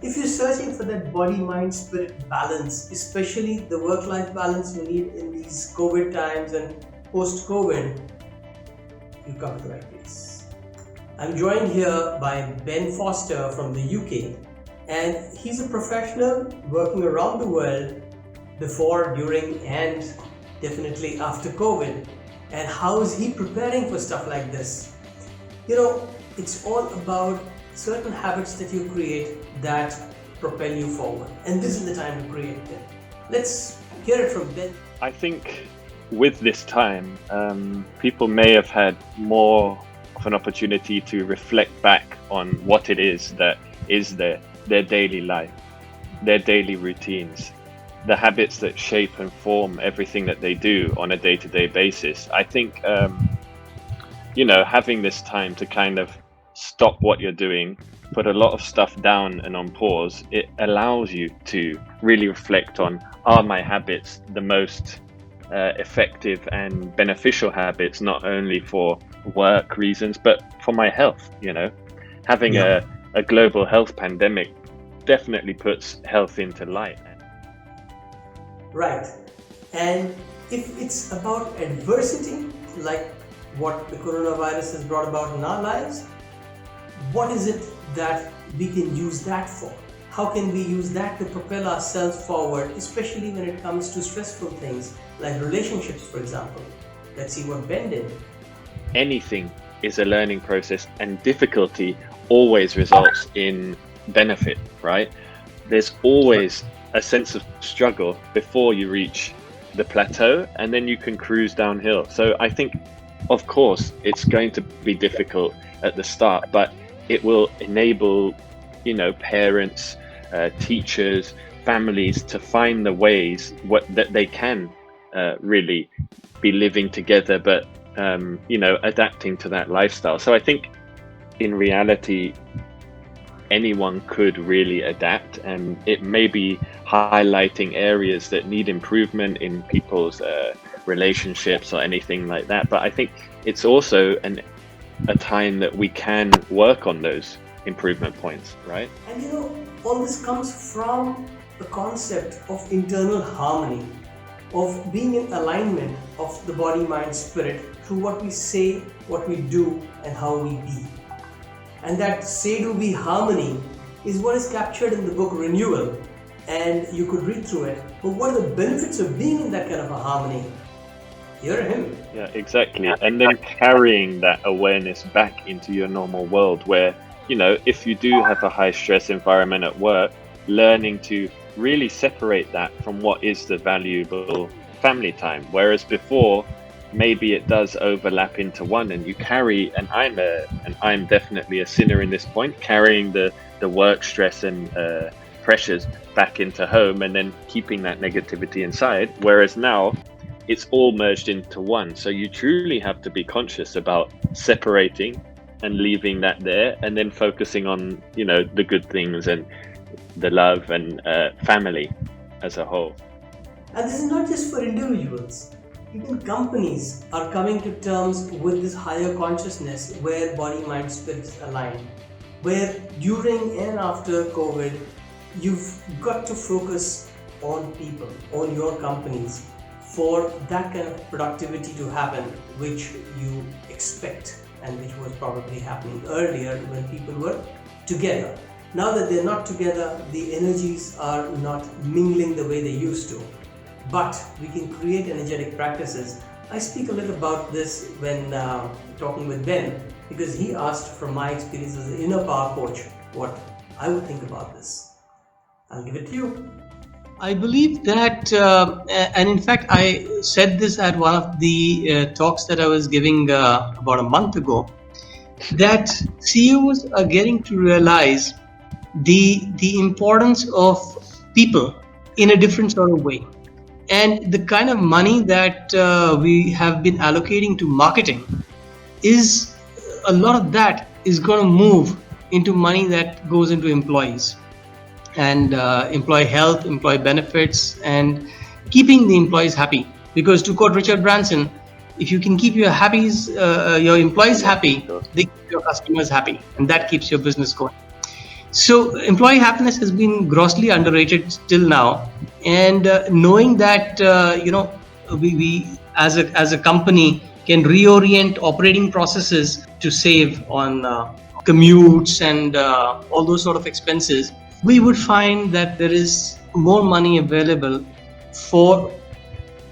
If you're searching for that body, mind, spirit balance, especially the work-life balance you need in these COVID times and post-COVID, you come to the right place. I'm joined here by Ben Foster from the UK, and he's a professional working around the world before, during, and definitely after COVID. And how is he preparing for stuff like this? It's all about certain habits that you create that propel you forward, and this is the time to create them. Let's hear it from Ben. I think with this time, people may have had more of an opportunity to reflect back on what it is that is their daily life, their daily routines, the habits that shape and form everything that they do on a day-to-day basis. I think, having this time to kind of stop what you're doing, put a lot of stuff down and on pause, it allows you to really reflect on, are my habits the most effective and beneficial habits, not only for work reasons, but for my health. Having a global health pandemic definitely puts health into light. Right. And if it's about adversity, like what the coronavirus has brought about in our lives, what is it that we can use that for? How can we use that to propel ourselves forward, especially when it comes to stressful things like relationships, for example? Let's see what Ben did. Anything is a learning process, and difficulty always results in benefit, right? There's always a sense of struggle before you reach the plateau, and then you can cruise downhill. So I think, of course, it's going to be difficult at the start, but it will enable, parents, teachers, families to find the ways that they can really be living together, but adapting to that lifestyle. So I think in reality, anyone could really adapt, and it may be highlighting areas that need improvement in people's relationships or anything like that. But I think it's also a time that we can work on those improvement points, right? And all this comes from the concept of internal harmony, of being in alignment of the body, mind, spirit through what we say, what we do, and how we be. And that say-do-be harmony is what is captured in the book Renewal, and you could read through it. But what are the benefits of being in that kind of a harmony? Hear him. Yeah, exactly. And then carrying that awareness back into your normal world where, if you do have a high stress environment at work, learning to really separate that from what is the valuable family time. Whereas before, maybe it does overlap into one, and you carry, and I'm definitely a sinner in this point, carrying the work stress and pressures back into home and then keeping that negativity inside. Whereas now it's all merged into one. So you truly have to be conscious about separating and leaving that there, and then focusing on, the good things and the love and family as a whole. And this is not just for individuals. Even companies are coming to terms with this higher consciousness where body, mind, spirit is aligned. Where during and after COVID, you've got to focus on people, on your companies, for that kind of productivity to happen, which you expect and which was probably happening earlier when people were together. Now that they're not together, the energies are not mingling the way they used to. But we can create energetic practices. I speak a little about this when talking with Ben, because he asked from my experience as an inner power coach what I would think about this. I'll give it to you. I believe that, and in fact, I said this at one of the talks that I was giving about a month ago, that CEOs are getting to realize the importance of people in a different sort of way. And the kind of money that we have been allocating to marketing is a lot of that is going to move into money that goes into employees and employee health, employee benefits, and keeping the employees happy. Because to quote Richard Branson, if you can keep your employees happy, they keep your customers happy, and that keeps your business going. So employee happiness has been grossly underrated till now, and knowing that we as a company can reorient operating processes to save on commutes and all those sort of expenses, we would find that there is more money available for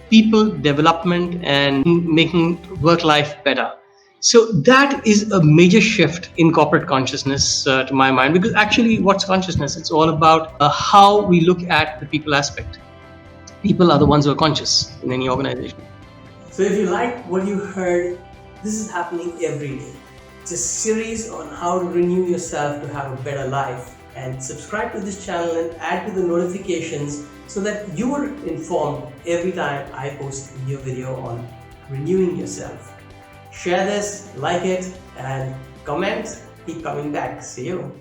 people development and making work life better. So that is a major shift in corporate consciousness, to my mind, because actually what's consciousness? It's all about how we look at the people aspect. People are the ones who are conscious in any organization. So if you like what you heard, this is happening every day. It's a series on how to renew yourself to have a better life. And subscribe to this channel and add to the notifications so that you are informed every time I post a new video on renewing yourself. Share this, like it, and comment. Keep coming back. See you.